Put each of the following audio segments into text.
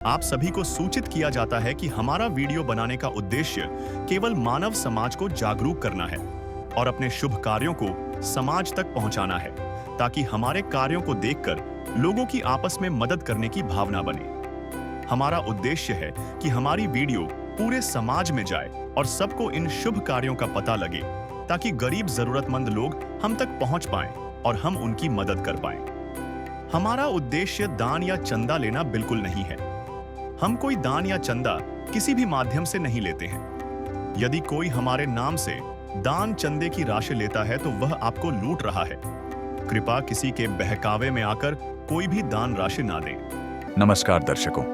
आप सभी को सूचित किया जाता है कि हमारा वीडियो बनाने का उद्देश्य केवल मानव समाज को जागरूक करना है और अपने शुभ कार्यों को समाज तक पहुंचाना है, ताकि हमारे कार्यों को देखकर लोगों की आपस में मदद करने की भावना बने। हमारा उद्देश्य है कि हमारी वीडियो पूरे समाज में जाए और सबको इन शुभ कार्यों का पता लगे, ताकि गरीब जरूरतमंद लोग हम तक पहुंच पाएं और हम उनकी मदद कर पाएं। हमारा उद्देश्य दान या चंदा लेना बिल्कुल नहीं है। हम कोई दान या चंदा किसी भी माध्यम से नहीं लेते हैं। यदि कोई हमारे नाम से दान चंदे की राशि लेता है तो वह आपको लूट रहा है। कृपया किसी के बहकावे में आकर कोई भी दान राशि ना दें। नमस्कार दर्शकों,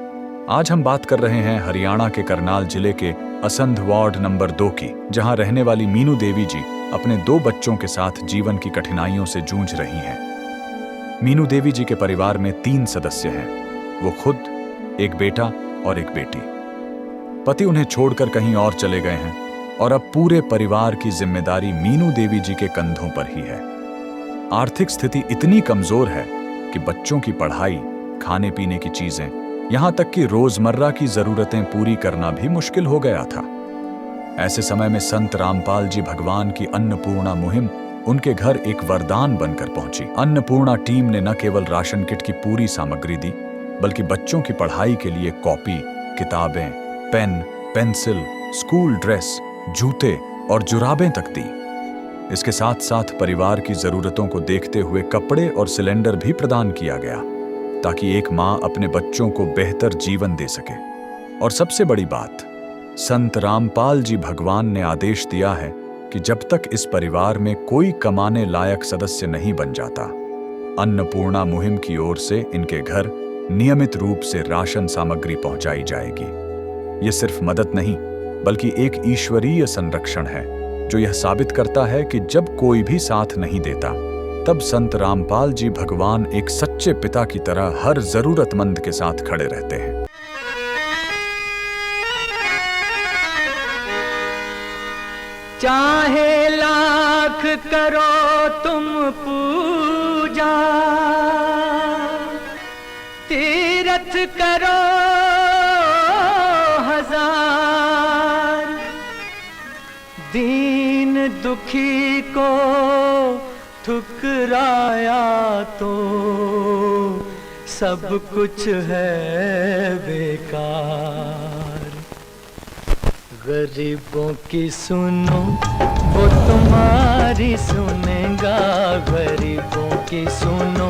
आज हम बात कर रहे हैं हरियाणा के करनाल जिले के असंध वार्ड नंबर 2 की, जहां रहने वाली मीनू देवी जी अपने 2 बच्चों के साथ जीवन की कठिनाइयों से जूझ रही हैं। मीनू देवी जी के परिवार में 3 सदस्य हैं। वो खुद, एक बेटा और एक बेटी। पति उन्हें छोड़कर कहीं और चले गए हैं और अब पूरे परिवार की जिम्मेदारी मीनू देवी जी के कंधों पर ही है। आर्थिक स्थिति इतनी कमजोर है कि बच्चों की पढ़ाई, खाने पीने की चीजें, यहां तक कि रोजमर्रा की जरूरतें पूरी करना भी मुश्किल हो गया था। ऐसे समय में संत रामपाल जी भगवान की अन्नपूर्णा मुहिम उनके घर एक वरदान बनकर पहुंची। अन्नपूर्णा टीम ने न केवल राशन किट की पूरी सामग्री दी, बल्कि बच्चों की पढ़ाई के लिए कॉपी, किताबें, पेन, पेंसिल, स्कूल ड्रेस, जूते और जुराबें तक दी। इसके साथ साथ परिवार की जरूरतों को देखते हुए कपड़े और सिलेंडर भी प्रदान किया गया, ताकि एक मां अपने बच्चों को बेहतर जीवन दे सके। और सबसे बड़ी बात, संत रामपाल जी भगवान ने आदेश दिया है कि जब तक इस परिवार में कोई कमाने लायक सदस्य नहीं बन जाता, अन्नपूर्णा मुहिम की ओर से इनके घर नियमित रूप से राशन सामग्री पहुंचाई जाएगी। ये सिर्फ मदद नहीं, बल्कि एक ईश्वरीय संरक्षण है, जो यह साबित करता है कि जब कोई भी साथ नहीं देता, तब संत रामपाल जी भगवान एक सच्चे पिता की तरह हर जरूरतमंद के साथ खड़े रहते हैं। चाहे लाख करो तुम पूजा, तीरथ करो हजार, दीन दुखी को ठुकराया तो सब कुछ है बेकार। गरीबों की सुनो वो तुम्हारी सुनेगा, गरीबों की सुनो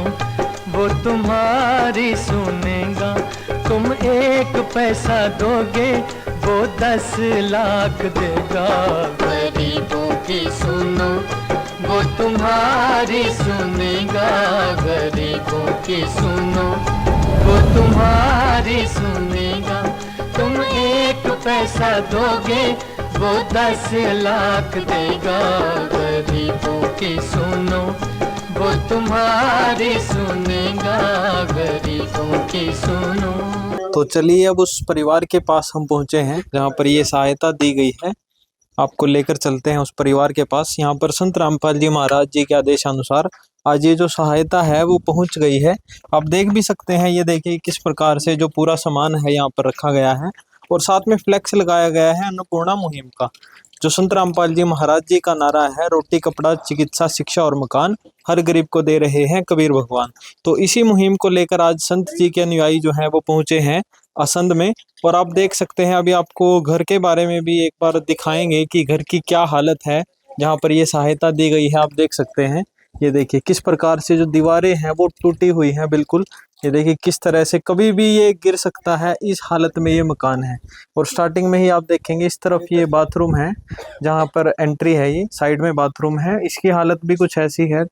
वो तुम्हारी सुनेगा। तुम 1 पैसा दोगे वो 10 लाख देगा। गरीबों की सुनो वो तुम्हारी सुनेगा, गरीबों की सुनो वो तुम्हारी सुनेगा। तुम 1 पैसा दोगे वो 10 लाख देगा। गरीबों की सुनो वो तुम्हारी सुनेगा, गरीबों की सुनो। तो चलिए अब उस परिवार के पास हम पहुंचे हैं जहां पर ये सहायता दी गई है। आपको लेकर चलते हैं उस परिवार के पास। यहाँ पर संत रामपाल जी महाराज जी के आदेशानुसार आज ये जो सहायता है वो पहुंच गई है। आप देख भी सकते हैं, ये देखिए किस प्रकार से जो पूरा सामान है यहाँ पर रखा गया है और साथ में फ्लेक्स लगाया गया है अन्नपूर्णा मुहिम का। जो संत रामपाल जी महाराज जी का नारा है, रोटी कपड़ा चिकित्सा शिक्षा और मकान, हर गरीब को दे रहे हैं कबीर भगवान। तो इसी मुहिम को लेकर आज संत जी के अनुयायी जो हैं वो पहुंचे हैं असंध में। और आप देख सकते हैं, अभी आपको घर के बारे में भी एक बार दिखाएंगे कि घर की क्या हालत है जहाँ पर ये सहायता दी गई है। आप देख सकते हैं, ये देखिए किस प्रकार से जो दीवारें हैं वो टूटी हुई हैं बिल्कुल। ये देखिए किस तरह से कभी भी ये गिर सकता है, इस हालत में ये मकान है। और स्टार्टिंग में ही आप देखेंगे इस तरफ ये बाथरूम है, जहाँ पर एंट्री है, ये साइड में बाथरूम है। इसकी हालत भी कुछ ऐसी है।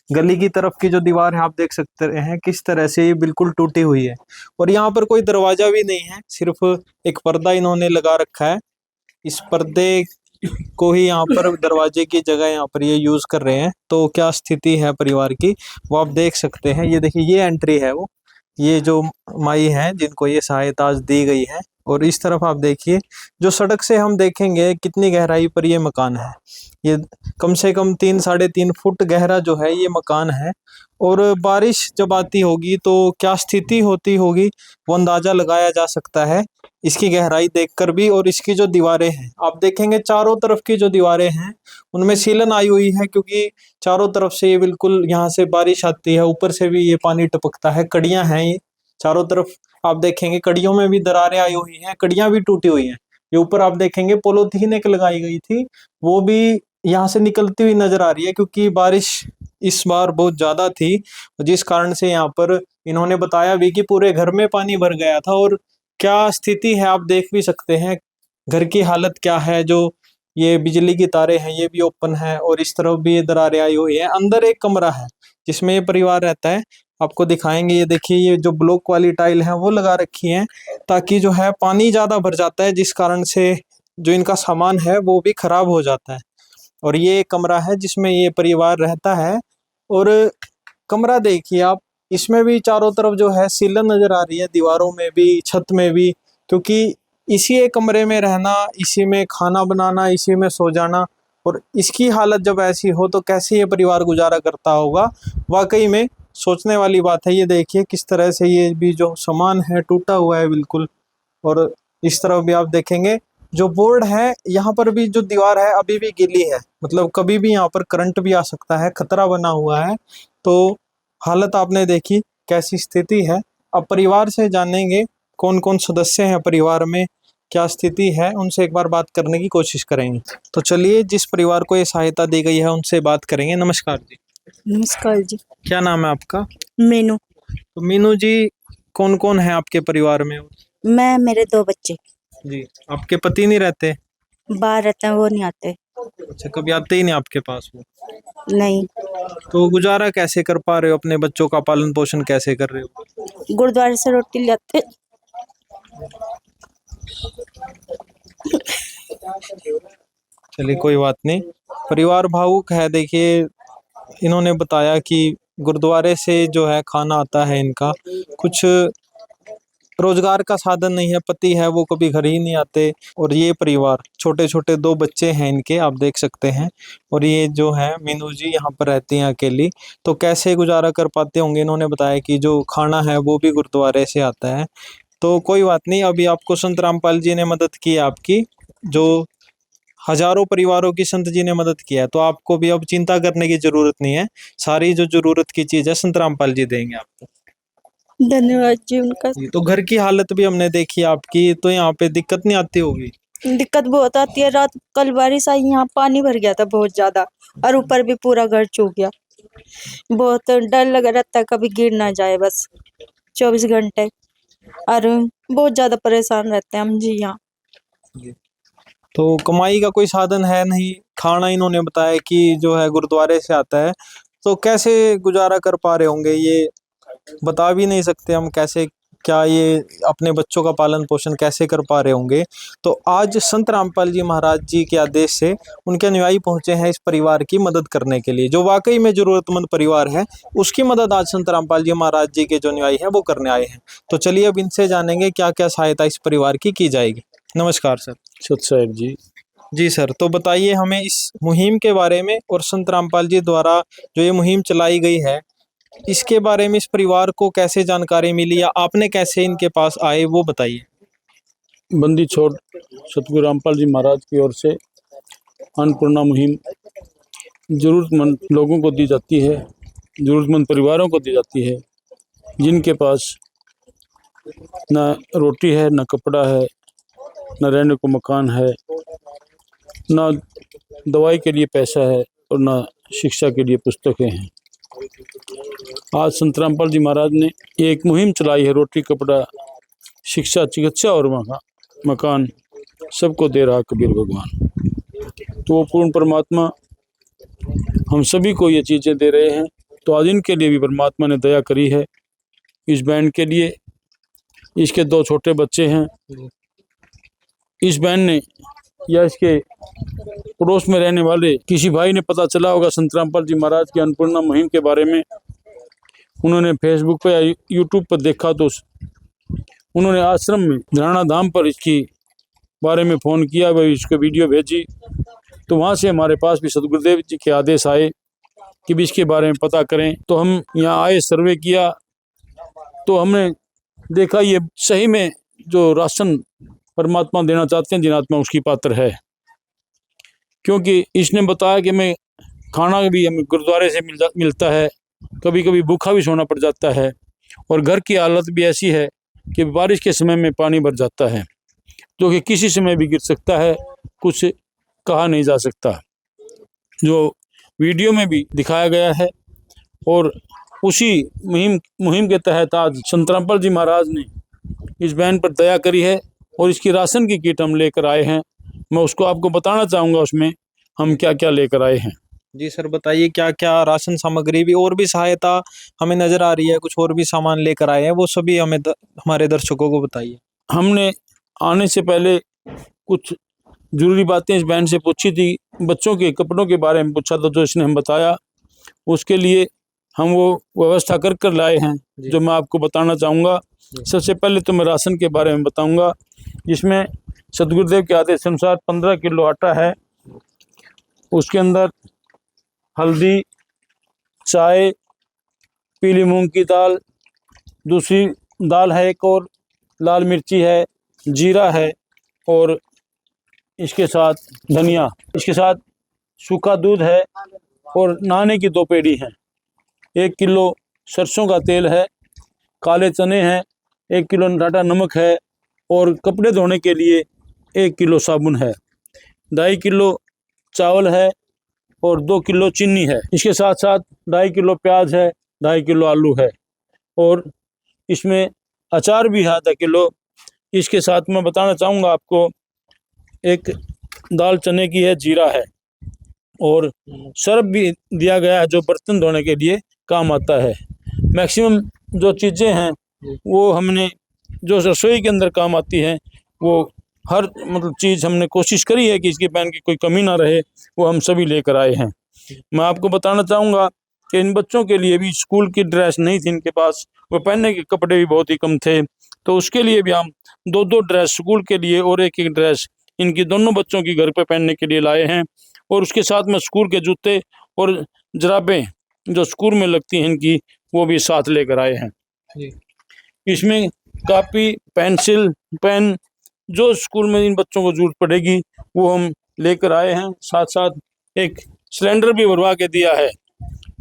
गली की तरफ की जो दीवार है आप देख सकते हैं किस तरह से ये बिल्कुल टूटी हुई है। और यहाँ पर कोई दरवाजा भी नहीं है, सिर्फ एक पर्दा इन्होंने लगा रखा है। इस पर्दे को ही यहाँ पर दरवाजे की जगह यहाँ पर ये यूज कर रहे हैं। तो क्या स्थिति है परिवार की वो आप देख सकते हैं। ये देखिए ये एंट्री है, वो ये जो माई है जिनको ये सहायता आज दी गई है, और इस तरफ आप देखिए, जो सड़क से हम देखेंगे कितनी गहराई पर ये मकान है। ये कम से कम 3-3.5 फुट गहरा जो है ये मकान है। और बारिश जब आती होगी तो क्या स्थिति होती होगी वो अंदाजा लगाया जा सकता है इसकी गहराई देखकर भी। और इसकी जो दीवारें हैं आप देखेंगे, चारों तरफ की जो दीवारें हैं उनमें सीलन आई हुई है, क्योंकि चारों तरफ से ये बिल्कुल यहाँ से बारिश आती है, ऊपर से भी ये पानी टपकता है। कड़ियां हैं ये चारों तरफ, आप देखेंगे कड़ियों में भी दरारें आई हुई हैं, कड़ियां भी टूटी हुई हैं। ये ऊपर आप देखेंगे पॉलीथीन एक लगाई गई थी, वो भी यहाँ से निकलती हुई नजर आ रही है, क्योंकि बारिश इस बार बहुत ज्यादा थी, जिस कारण से यहाँ पर इन्होंने बताया भी कि पूरे घर में पानी भर गया था। और क्या स्थिति है आप देख भी सकते हैं, घर की हालत क्या है। जो ये बिजली की तारें हैं ये भी ओपन है, और इस तरफ भी ये दरारें आई हुई है। अंदर एक कमरा है जिसमें ये परिवार रहता है, आपको दिखाएंगे। ये देखिए, ये जो ब्लॉक वाली टाइल है वो लगा रखी है, ताकि जो है पानी ज्यादा भर जाता है, जिस कारण से जो इनका सामान है वो भी खराब हो जाता है। और ये एक कमरा है जिसमें ये परिवार रहता है। और कमरा देखिए आप, इसमें भी चारों तरफ जो है सीलन नजर आ रही है, दीवारों में भी, छत में भी, क्योंकि इसी एक कमरे में रहना, इसी में खाना बनाना, इसी में सो जाना। और इसकी हालत जब ऐसी हो तो कैसे ये परिवार गुजारा करता होगा, वाकई में सोचने वाली बात है। ये देखिए किस तरह से ये भी जो सामान है टूटा हुआ है बिल्कुल। और इस तरफ भी आप देखेंगे जो बोर्ड है, यहाँ पर भी जो दीवार है अभी भी गीली है, मतलब कभी भी यहाँ पर करंट भी आ सकता है, खतरा बना हुआ है। तो हालत आपने देखी कैसी स्थिति है। अब परिवार से जानेंगे कौन कौन सदस्य हैं परिवार में, क्या स्थिति है, उनसे एक बार बात करने की कोशिश करेंगे। तो चलिए, जिस परिवार को ये सहायता दी गई है उनसे बात करेंगे। नमस्कार जी। नमस्कार जी। क्या नाम है आपका? मीनू। तो मीनू जी, कौन कौन है आपके परिवार में? मैं, मेरे 2 बच्चे। जी, आपके पति नहीं रहते? बाहर रहते हैं, वो नहीं आते। अच्छा, कभी आते ही नहीं आपके पास वो? नहीं। तो गुजारा कैसे कर पा रहे हो, अपने बच्चों का पालन पोषण कैसे कर रहे हो? गुरुद्वारे से रोटी लाते। चलिए कोई बात नहीं, परिवार भावुक है। देखिए, इन्होंने बताया कि गुरुद्वारे से जो है खाना आता है इनका, कुछ रोजगार का साधन नहीं है, पति है वो कभी घर ही नहीं आते। और ये परिवार, छोटे छोटे 2 बच्चे हैं इनके, आप देख सकते हैं। और ये जो है मीनू जी यहाँ पर रहती हैं अकेली, तो कैसे गुजारा कर पाते होंगे। इन्होंने बताया कि जो खाना है वो भी गुरुद्वारे से आता है। तो कोई बात नहीं, अभी आपको संत रामपाल जी ने मदद की आपकी, जो हजारों परिवारों की संत जी ने मदद किया है, तो आपको भी अब चिंता करने की जरूरत नहीं है। सारी जो जरूरत की चीज है संत रामपाल जी देंगे आपको। धन्यवाद जी उनका। तो घर की हालत भी हमने देखी आपकी, तो यहाँ पे दिक्कत नहीं आती होगी? दिक्कत बहुत आती है। रात कल बारिश आई, यहाँ पानी भर गया था बहुत ज्यादा, और ऊपर भी पूरा घर चूक गया। बहुत डर लगा रहता है कभी गिर ना जाए, बस 24 घंटे। और बहुत ज्यादा परेशान रहते हैं हम जी यहाँ। तो कमाई का कोई साधन है नहीं, खाना इन्होंने बताया कि जो है गुरुद्वारे से आता है, तो कैसे गुजारा कर पा रहे होंगे ये बता भी नहीं सकते हम, कैसे क्या ये अपने बच्चों का पालन पोषण कैसे कर पा रहे होंगे। तो आज संत रामपाल जी महाराज जी के आदेश से उनके अनुयायी पहुंचे हैं इस परिवार की मदद करने के लिए, जो वाकई में जरूरतमंद परिवार है, उसकी मदद आज संत रामपाल जी महाराज जी के जो अनुयायी हैं वो करने आए हैं। तो चलिए अब इनसे जानेंगे क्या क्या सहायता इस परिवार की जाएगी। नमस्कार सर। सत साहेब जी। जी सर, तो बताइए हमें इस मुहिम के बारे में, और संत रामपाल जी द्वारा जो ये मुहिम चलाई गई है इसके बारे में, इस परिवार को कैसे जानकारी मिली या आपने कैसे इनके पास आए वो बताइए। बंदी छोड़ सतगुरु रामपाल जी महाराज की ओर से अन्नपूर्णा मुहिम ज़रूरतमंद लोगों को दी जाती है, ज़रूरतमंद परिवारों को दी जाती है, जिनके पास न रोटी है, न कपड़ा है, न रहने को मकान है, न दवाई के लिए पैसा है, और न शिक्षा के लिए पुस्तकें हैं। आज संत रामपाल जी महाराज ने एक मुहिम चलाई है, रोटी, कपड़ा, शिक्षा, चिकित्सा और मकान सबको दे रहा कबीर भगवान। तो वो पूर्ण परमात्मा हम सभी को ये चीज़ें दे रहे हैं। तो आज इनके लिए भी परमात्मा ने दया करी है। इस बहन के लिए, इसके 2 छोटे बच्चे हैं, इस बहन ने या इसके पड़ोस में रहने वाले किसी भाई ने पता चला होगा संत रामपाल जी महाराज की अन्नपूर्णा मुहिम के बारे में, उन्होंने फेसबुक पे या यूट्यूब पर देखा, तो उन्होंने आश्रम में धराना धाम पर इसकी बारे में फ़ोन किया, वह इसको वीडियो भेजी, तो वहाँ से हमारे पास भी सदगुरुदेव जी के आदेश आए कि भी इसके बारे में पता करें। तो हम यहाँ आए, सर्वे किया, तो हमने देखा ये सही में जो राशन परमात्मा देना चाहते हैं जिनात्मा, उसकी पात्र है। क्योंकि इसने बताया कि मैं खाना भी हमें गुरुद्वारे से मिलता है, कभी कभी भूखा भी सोना पड़ जाता है, और घर की हालत भी ऐसी है कि बारिश के समय में पानी भर जाता है, जो कि किसी समय भी गिर सकता है, कुछ कहा नहीं जा सकता, जो वीडियो में भी दिखाया गया है। और उसी मुहिम के तहत आज संत रामपाल जी महाराज ने इस बहन पर दया करी है और इसकी राशन की किट हम लेकर आए हैं। मैं उसको आपको बताना चाहूँगा उसमें हम क्या क्या लेकर आए हैं। जी सर, बताइए क्या क्या राशन सामग्री भी और भी सहायता हमें नजर आ रही है, कुछ और भी सामान लेकर आए हैं, वो सभी हमें हमारे दर्शकों को बताइए। हमने आने से पहले कुछ जरूरी बातें इस बहन से पूछी थी, बच्चों के कपड़ों के बारे में पूछा था, जो इसने हम बताया, उसके लिए हम वो व्यवस्था कर लाए हैं, जो मैं आपको बताना चाहूँगा। सबसे पहले तो मैं राशन के बारे में बताऊँगा, जिसमें सदगुरुदेव के आदेश अनुसार 15 किलो आटा है, उसके अंदर हल्दी, चाय, पीली मूंग की दाल, दूसरी दाल है एक, और लाल मिर्ची है, जीरा है, और इसके साथ धनिया, इसके साथ सूखा दूध है, और नहाने की 2 पेड़ी हैं। 1 किलो सरसों का तेल है, काले चने हैं, 1 किलो टाटा नमक है, और कपड़े धोने के लिए 1 किलो साबुन है, 2.5 किलो चावल है, और 2 किलो चीनी है। इसके साथ साथ 2.5 किलो प्याज है, 2.5 किलो आलू है, और इसमें अचार भी है आधा किलो। इसके साथ मैं बताना चाहूँगा आपको, एक दाल चने की है, जीरा है, और सर्फ भी दिया गया है, जो बर्तन धोने के लिए काम आता है। मैक्सिमम जो चीज़ें हैं वो हमने, जो रसोई के अंदर काम आती हैं, वो हर चीज़ हमने कोशिश करी है कि इसके पहन की कोई कमी ना रहे, वो हम सभी लेकर आए हैं। मैं आपको बताना चाहूँगा कि इन बच्चों के लिए भी स्कूल की ड्रेस नहीं थी इनके पास, वो पहनने के कपड़े भी बहुत ही कम थे, तो उसके लिए भी हम 2 ड्रेस स्कूल के लिए और 1 ड्रेस इनकी दोनों बच्चों की घर पे पहनने के लिए लाए हैं। और उसके साथ में स्कूल के जूते और जुराबें जो स्कूल में लगती हैं इनकी, वो भी साथ लेकर आए हैं। इसमें कापी, पेंसिल, पेन, जो स्कूल में इन बच्चों को जरूरत पड़ेगी वो हम लेकर आए हैं। साथ साथ एक सिलेंडर भी भरवा के दिया है,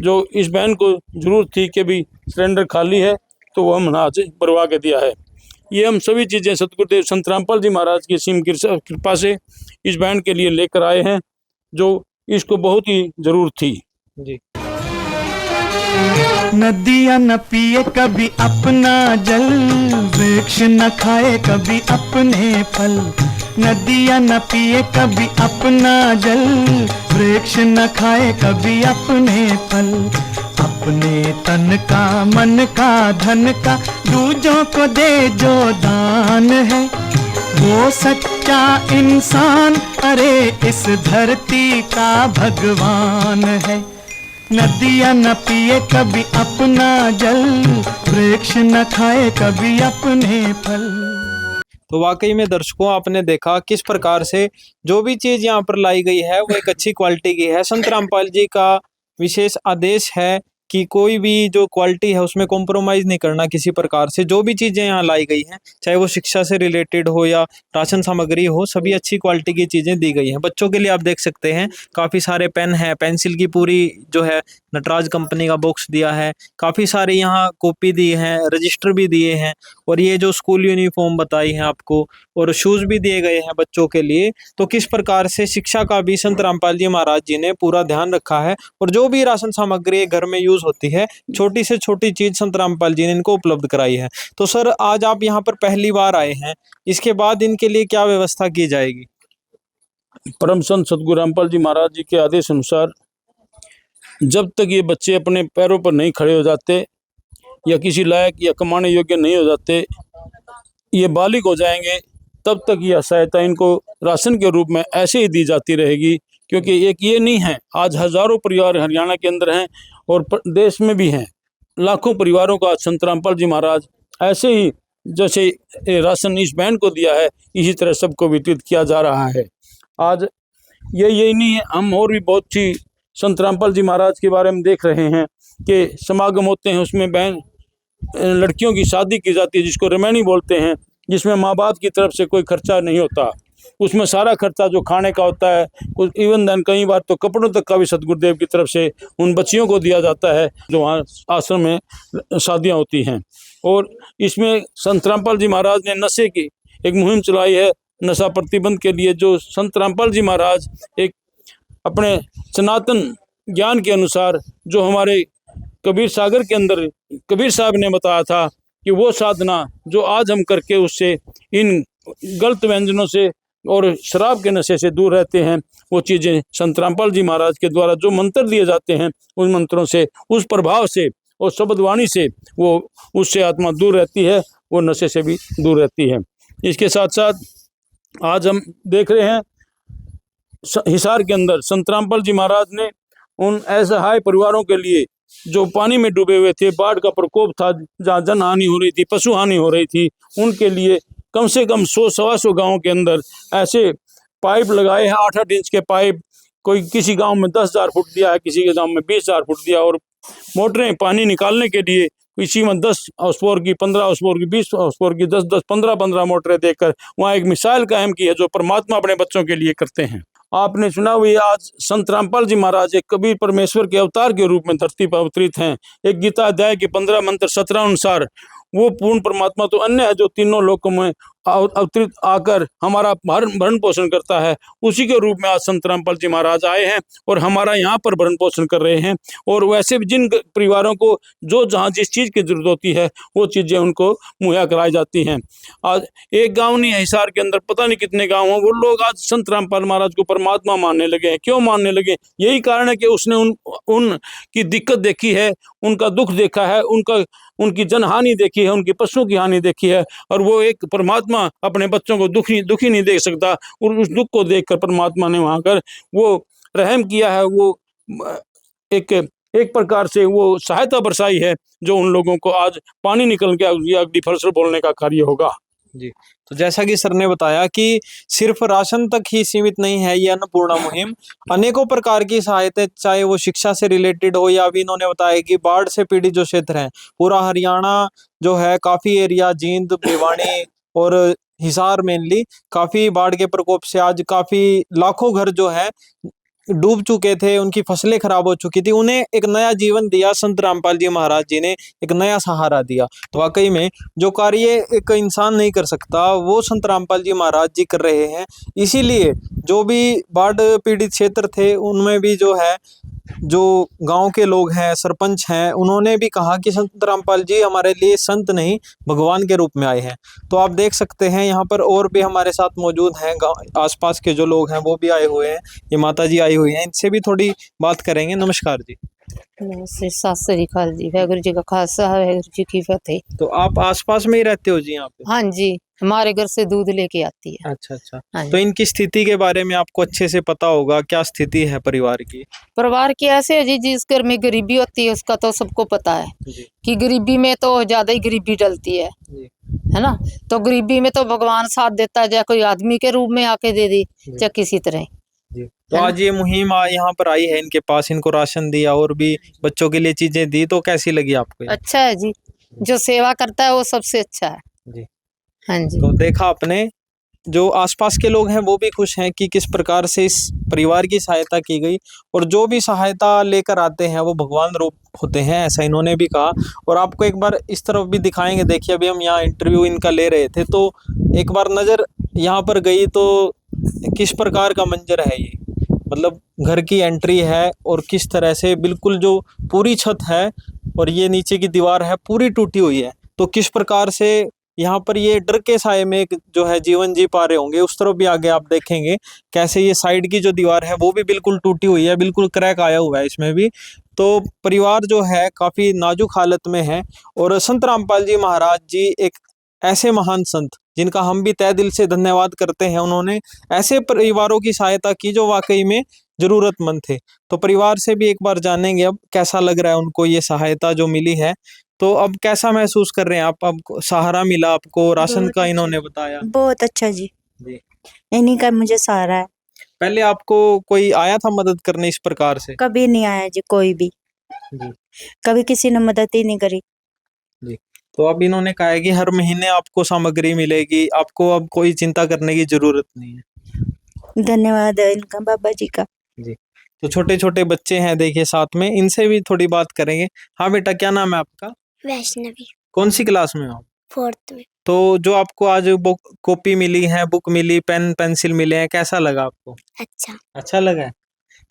जो इस बहन को जरूरत थी कि भी सिलेंडर खाली है, तो वो हम आज भरवा के दिया है। ये हम सभी चीज़ें सतगुरुदेव संत रामपाल जी महाराज की असीम कृपा से इस बहन के लिए लेकर आए हैं, जो इसको बहुत ही जरूरत थी। जी। नदियाँ न पिए कभी अपना जल, वृक्ष न खाए कभी अपने फल। नदियाँ न पिए कभी अपना जल, वृक्ष न खाए कभी अपने फल। अपने तन का, मन का, धन का दूजों को दे जो दान है, वो सच्चा इंसान, अरे इस धरती का भगवान है। नदियाँ न पिए कभी अपना जल, वृक्ष न खाए कभी अपने फल। तो वाकई में दर्शकों, आपने देखा किस प्रकार से जो भी चीज यहाँ पर लाई गई है वो एक अच्छी क्वालिटी की है। संत रामपाल जी का विशेष आदेश है कि कोई भी जो क्वालिटी है उसमें कॉम्प्रोमाइज नहीं करना किसी प्रकार से। जो भी चीजें यहाँ लाई गई हैं, चाहे वो शिक्षा से रिलेटेड हो या राशन सामग्री हो, सभी अच्छी क्वालिटी की चीजें दी गई हैं। बच्चों के लिए आप देख सकते हैं काफी सारे पेन है, पेंसिल की पूरी जो है नटराज कंपनी का बॉक्स दिया है, काफी सारी यहाँ कॉपी दी है, रजिस्टर भी दिए हैं, और ये जो स्कूल यूनिफॉर्म बताई है आपको, और शूज भी दिए गए हैं बच्चों के लिए। तो किस प्रकार से शिक्षा का भी संत रामपाल जी महाराज जी ने पूरा ध्यान रखा है, और जो भी राशन सामग्री घर में यूज होती है, छोटी से छोटी चीज संत रामपाल जी ने इनको उपलब्ध कराई है। तो सर, आज आप यहाँ पर पहली बार आए हैं, इसके बाद इनके लिए क्या व्यवस्था की जाएगी? परम संत सतगुरु रामपाल जी महाराज जी के आदेश अनुसार जब तक ये बच्चे अपने पैरों पर नहीं खड़े हो जाते या किसी लायक या कमाने योग्य नहीं हो जाते, ये बालिग हो जाएंगे, तब तक यह सहायता इनको राशन के रूप में ऐसे ही दी जाती रहेगी। क्योंकि एक ये नहीं है, आज हजारों परिवार हरियाणा के अंदर हैं और देश में भी हैं, लाखों परिवारों का संत रामपाल जी महाराज ऐसे ही जैसे राशन इस बहन को दिया है, इसी तरह सबको वितरित किया जा रहा है। आज यही नहीं है, हम और भी बहुत सी संत रामपाल जी महाराज के बारे में देख रहे हैं कि समागम होते हैं, उसमें बहन लड़कियों की शादी की जाती है, जिसको रमैनी बोलते हैं, जिसमें माँ बाप की तरफ से कोई खर्चा नहीं होता। उसमें सारा खर्चा जो खाने का होता है, कुछ इवन देन कई बार तो कपड़ों तक का भी सतगुरुदेव की तरफ से उन बच्चियों को दिया जाता है जो वहाँ आश्रम में शादियाँ होती हैं। और इसमें संत रामपाल जी महाराज ने नशे की एक मुहिम चलाई है, नशा प्रतिबंध के लिए, जो संत रामपाल जी महाराज एक अपने सनातन ज्ञान के अनुसार जो हमारे कबीर सागर के अंदर कबीर साहब ने बताया था कि वो साधना जो आज हम करके उससे इन गलत व्यंजनों से और शराब के नशे से दूर रहते हैं, वो चीज़ें संत रामपाल जी महाराज के द्वारा जो मंत्र दिए जाते हैं, उन मंत्रों से, उस प्रभाव से और शब्दवाणी से वो उससे आत्मा दूर रहती है, वो नशे से भी दूर रहती है। इसके साथ साथ आज हम देख रहे हैं हिसार के अंदर संत रामपाल जी महाराज ने उन असहाय परिवारों के लिए जो पानी में डूबे हुए थे, बाढ़ का प्रकोप था, जहाँ जन हानि हो रही थी, पशु हानि हो रही थी, उनके लिए कम से कम 100-125 गाँव के अंदर ऐसे पाइप लगाए हैं, 8-8 इंच के पाइप। कोई किसी गांव में 10,000 फुट दिया है, किसी के गांव में 20,000 फुट दिया, और मोटरें पानी निकालने के लिए किसी में 10 हाउस पावर की, 15 हाउस पावर की, 20 हाउस पावर की, 10-10, 15-15 मोटरें देकर वहाँ एक मिसाइल कायम की है जो परमात्मा अपने बच्चों के लिए करते हैं। आपने सुना हुई आज संत रामपाल जी महाराज एक कबीर परमेश्वर के अवतार के रूप में धरती पर अवतरित हैं। एक गीता अध्याय के 15 मंत्र 17 अनुसार वो पूर्ण परमात्मा तो अन्य है जो तीनों लोकों में अवतरित आकर हमारा भरण पोषण करता है, उसी के रूप में आज संत रामपाल जी महाराज आए हैं और हमारा यहाँ पर भरण पोषण कर रहे हैं। और वैसे भी जिन परिवारों को जो जहाँ जिस चीज़ की जरूरत होती है वो चीज़ें उनको मुहैया कराई जाती हैं। आज एक गांव नहीं है, हिसार के अंदर पता नहीं कितने गांव हैं, वो लोग आज संत रामपाल महाराज को परमात्मा मानने लगे हैं। क्यों मानने लगे? यही कारण है कि उसने उनकी दिक्कत देखी है, उनका दुख देखा है, उनकी जनहानि देखी है, उनकी पशुओं की हानि देखी है, और वो एक परमात्मा अपने बच्चों को दुखी नहीं देख सकता, और उस दुख को देखकर परमात्मा ने वहां कर वो रहम किया है, वो एक प्रकार से वो सहायता बरसाई है, जो उन लोगों को आज पानी निकल के अगली फसल बोलने का कार्य होगा। जी, तो जैसा कि सर ने बताया कि सिर्फ राशन तक ही सीमित नहीं है ये अन्नपूर्णा मुहिम, अनेकों प्रकार की सहायता, चाहे वो शिक्षा से रिलेटेड हो, या अभी इन्होंने बताया कि बाढ़ से पीड़ित जो क्षेत्र हैं, पूरा हरियाणा जो है, काफी एरिया, जींद, भिवानी और हिसार मेनली, काफी बाढ़ के प्रकोप से आज काफी लाखों घर जो है डूब चुके थे, उनकी फसलें खराब हो चुकी थी, उन्हें एक नया जीवन दिया संत रामपाल जी महाराज जी ने, एक नया सहारा दिया। तो वाकई में जो कार्य एक इंसान नहीं कर सकता वो संत रामपाल जी महाराज जी कर रहे हैं। इसीलिए जो भी बाढ़ पीड़ित क्षेत्र थे उनमें भी जो है, जो गांव के लोग हैं, सरपंच हैं, उन्होंने भी कहा कि संत रामपाल जी हमारे लिए संत नहीं भगवान के रूप में आए हैं। तो आप देख सकते हैं यहाँ पर और भी हमारे साथ मौजूद हैं, गाँव आसपास के जो लोग हैं वो भी आए हुए हैं, ये माता जी आई हुई हैं, इनसे भी थोड़ी बात करेंगे। नमस्कार जी। नमस्ते, सत श्री अकाल जी। वाहेगुरु जी का खालसा, वाहेगुरु जी की फतेह। तो आप आसपास में ही रहते हो जी यहाँ पे? हाँ जी, हमारे घर से दूध लेके आती है। अच्छा अच्छा। हाँ तो जी। इनकी स्थिति के बारे में आपको अच्छे से पता होगा, क्या स्थिति है परिवार की? परिवार की ऐसे है जी, जिस घर में गरीबी होती है उसका तो सबको पता है जी कि गरीबी में तो ज्यादा ही गरीबी डलती है जी ना। तो गरीबी में तो भगवान साथ देता है, चाहे कोई आदमी के रूप में आके दे दी, चाहे किसी तरह। जी। तो आज ये मुहिम यहाँ पर आई है, इनके पास, इनको राशन दिया और भी बच्चों के लिए चीजें दी, तो कैसी लगी आपको ये? अच्छा है जी, जो सेवा करता है वो सबसे अच्छा है जी। हाँ जी। तो देखा आपने, जो आसपास के लोग हैं वो भी खुश हैं कि किस प्रकार से इस परिवार की सहायता की गई, और जो भी सहायता लेकर आते हैं वो भगवान रूप होते हैं, ऐसा इन्होंने भी कहा। और आपको एक बार इस तरफ भी दिखाएंगे। देखिए, अभी हम यहाँ इंटरव्यू इनका ले रहे थे, तो एक बार नज़र यहाँ पर गई तो किस प्रकार का मंजर है ये, मतलब घर की एंट्री है और किस तरह से बिल्कुल जो पूरी छत है और ये नीचे की दीवार है पूरी टूटी हुई है। तो किस प्रकार से यहाँ पर ये डर के साए में जो है जीवन जी पा रहे होंगे। उस तरफ भी आगे आप देखेंगे कैसे ये साइड की जो दीवार है वो भी बिल्कुल टूटी हुई है, बिल्कुल क्रैक आया हुआ है इसमें भी। तो परिवार जो है काफ़ी नाजुक हालत में है। और संत रामपाल जी महाराज जी एक ऐसे महान संत जिनका हम भी तहे दिल से धन्यवाद करते हैं, उन्होंने ऐसे परिवारों की सहायता की जो वाकई में ज़रूरतमंद थे। तो परिवार से भी एक बार जानेंगे अब कैसा लग रहा है उनको ये सहायता जो मिली है। तो अब कैसा महसूस कर रहे हैं आप? अब सहारा मिला आपको, राशन बहुत का अच्छा। इन्होंने बताया बहुत अच्छा जी, जी। इन्हीं का मुझे सहारा है। पहले आपको कोई आया था मदद करने इस प्रकार से? कभी नहीं आया जी कोई भी, जी कभी किसी ने मदद ही नहीं करी। जी। तो अब इन्होंने कहा है कि हर महीने आपको सामग्री मिलेगी, आपको अब कोई चिंता करने की जरूरत नहीं है। धन्यवाद है इनका, बाबा जी का। जी। तो छोटे छोटे बच्चे हैं देखिए साथ में, इनसे भी थोड़ी बात करेंगे। हाँ बेटा, क्या नाम है आपका? वैष्णवी, कौन सी क्लास में हो आप? 4th में। तो जो आपको आज बुक कॉपी मिली है, बुक मिली, पेन पेंसिल मिले हैं, कैसा लगा आपको? अच्छा, अच्छा लगा है।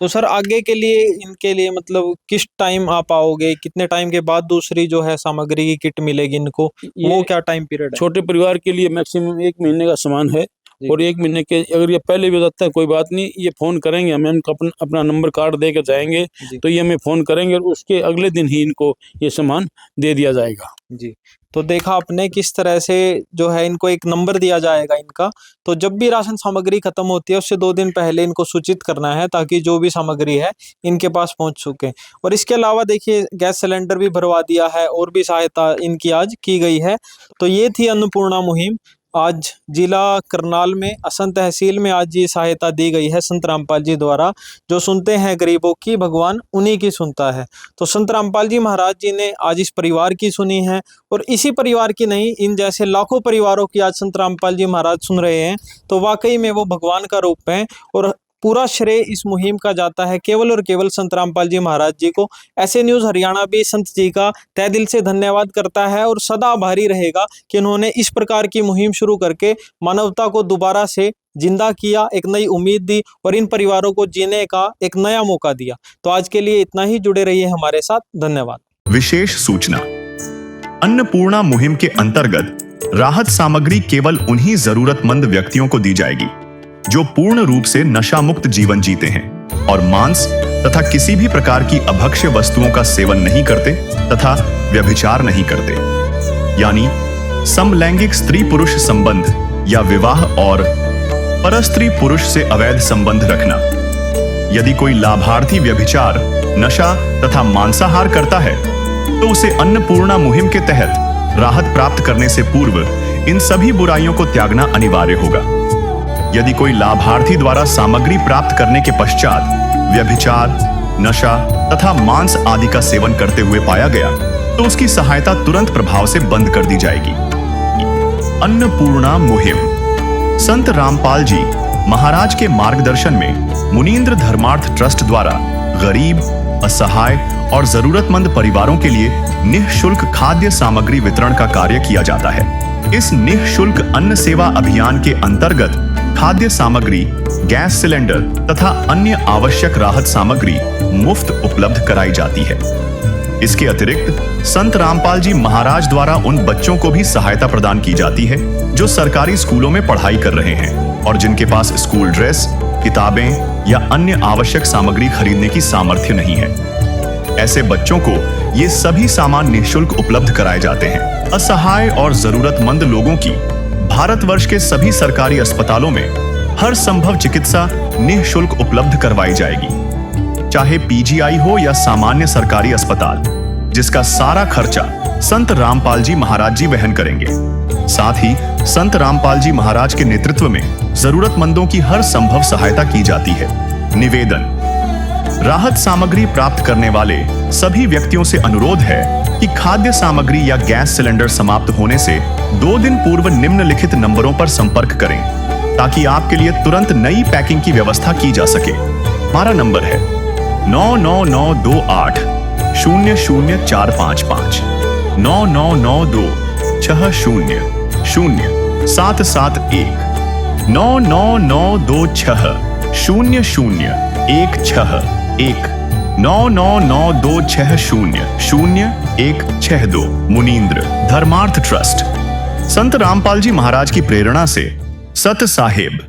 तो सर आगे के लिए इनके लिए मतलब किस टाइम आप आओगे, कितने टाइम के बाद दूसरी जो है सामग्री की किट मिलेगी इनको, वो ये क्या टाइम पीरियड है? छोटे परिवार के लिए मैक्सिमम 1 महीने का सामान है। जी। और 1 महीने के अगर ये पहले भी हो जाता है कोई बात नहीं, ये फ़ोन करेंगे, हमें उनको अपना नंबर कार्ड दे के जाएंगे, जी। तो ये हमें फ़ोन करेंगे और उसके अगले दिन ही इनको ये सामान दे दिया जाएगा। जी। तो देखा आपने किस तरह से जो है इनको एक नंबर दिया जाएगा इनका, तो जब भी राशन सामग्री खत्म होती है उससे 2 दिन पहले इनको सूचित करना है ताकि जो भी सामग्री है इनके पास पहुंच सके। और इसके अलावा देखिए गैस सिलेंडर भी भरवा दिया है और भी सहायता इनकी आज की गई है। तो ये थी अन्नपूर्णा मुहिम। आज जिला करनाल में असम तहसील में आज ये सहायता दी गई है संत रामपाल जी द्वारा। जो सुनते हैं गरीबों की, भगवान उन्हीं की सुनता है। तो संत रामपाल जी महाराज जी ने आज इस परिवार की सुनी है, और इसी परिवार की नहीं, इन जैसे लाखों परिवारों की आज संत रामपाल जी महाराज सुन रहे हैं। तो वाकई में वो भगवान का रूप है, और पूरा श्रेय इस मुहिम का जाता है केवल और केवल संत रामपाल जी महाराज जी को। ऐसे न्यूज़ हरियाणा भी संत जी का तहे दिल से धन्यवाद करता है और सदा आभारी रहेगा कि उन्होंने इस प्रकार की मुहिम शुरू करके मानवता को दोबारा से जिंदा किया, एक नई उम्मीद दी और इन परिवारों को जीने का एक नया मौका दिया। तो आज के लिए इतना ही, जुड़े रहिए हमारे साथ। धन्यवाद। विशेष सूचना, अन्नपूर्णा मुहिम के अंतर्गत राहत सामग्री केवल उन्हीं जरूरतमंद व्यक्तियों को दी जाएगी जो पूर्ण रूप से नशा मुक्त जीवन जीते हैं और मांस तथा किसी भी प्रकार की अभक्ष्य वस्तुओं का सेवन नहीं करते तथा व्यभिचार नहीं करते, यानी समलैंगिक स्त्री पुरुष संबंध या विवाह और परस्त्री पुरुष से अवैध संबंध रखना। यदि कोई लाभार्थी व्यभिचार, नशा तथा मांसाहार करता है तो उसे अन्नपूर्णा मुहिम के तहत राहत प्राप्त करने से पूर्व इन सभी बुराइयों को त्यागना अनिवार्य होगा। यदि कोई लाभार्थी द्वारा सामग्री प्राप्त करने के पश्चात व्यभिचार, नशा तथा मांस आदि का सेवन करते हुए पाया गया तो उसकी सहायता तुरंत प्रभाव से बंद कर दी जाएगी। अन्नपूर्णा मुहिम संत रामपाल जी महाराज के मार्गदर्शन में मुनींद्र धर्मार्थ ट्रस्ट द्वारा गरीब, असहाय और जरूरतमंद परिवारों के लिए निःशुल्क खाद्य सामग्री वितरण का कार्य किया जाता है। इस निःशुल्क अन्न सेवा अभियान के अंतर्गत खाद्य सामग्री, गैस सिलेंडर तथा अन्य आवश्यक राहत सामग्री मुफ्त उपलब्ध कराई जाती है। इसके अतिरिक्त संत रामपाल जी महाराज द्वारा उन बच्चों को भी सहायता प्रदान की जाती है जो सरकारी स्कूलों में पढ़ाई कर रहे हैं और जिनके पास स्कूल ड्रेस, किताबें या अन्य आवश्यक सामग्री खरीदने की सामर्थ्य नहीं है। ऐसे बच्चों को ये सभी सामान निःशुल्क उपलब्ध कराए जाते हैं। असहाय और जरूरतमंद लोगों की भारतवर्ष के सभी सरकारी अस्पतालों में हर संभव चिकित्सा निःशुल्क उपलब्ध करवाई जाएगी, चाहे पीजीआई हो या सामान्य सरकारी अस्पताल, जिसका सारा खर्चा संत रामपाल जी महाराज जी वहन करेंगे। साथ ही संत रामपाल जी महाराज के नेतृत्व में जरूरतमंदों की हर संभव सहायता की जाती है। निवेदन, राहत सामग्री प्राप्त करने वाले सभी व्यक्तियों से अनुरोध है कि खाद्य सामग्री या गैस सिलेंडर समाप्त होने से 2 दिन पूर्व निम्नलिखित नंबरों पर संपर्क करें ताकि आपके लिए तुरंत नई पैकिंग की व्यवस्था की जा सके। हमारा नंबर है 99928 00455 9992 60 0771 99926 0016 99926000162 मुनींद्र धर्मार्थ ट्रस्ट। संत रामपाल जी महाराज की प्रेरणा से सत साहिब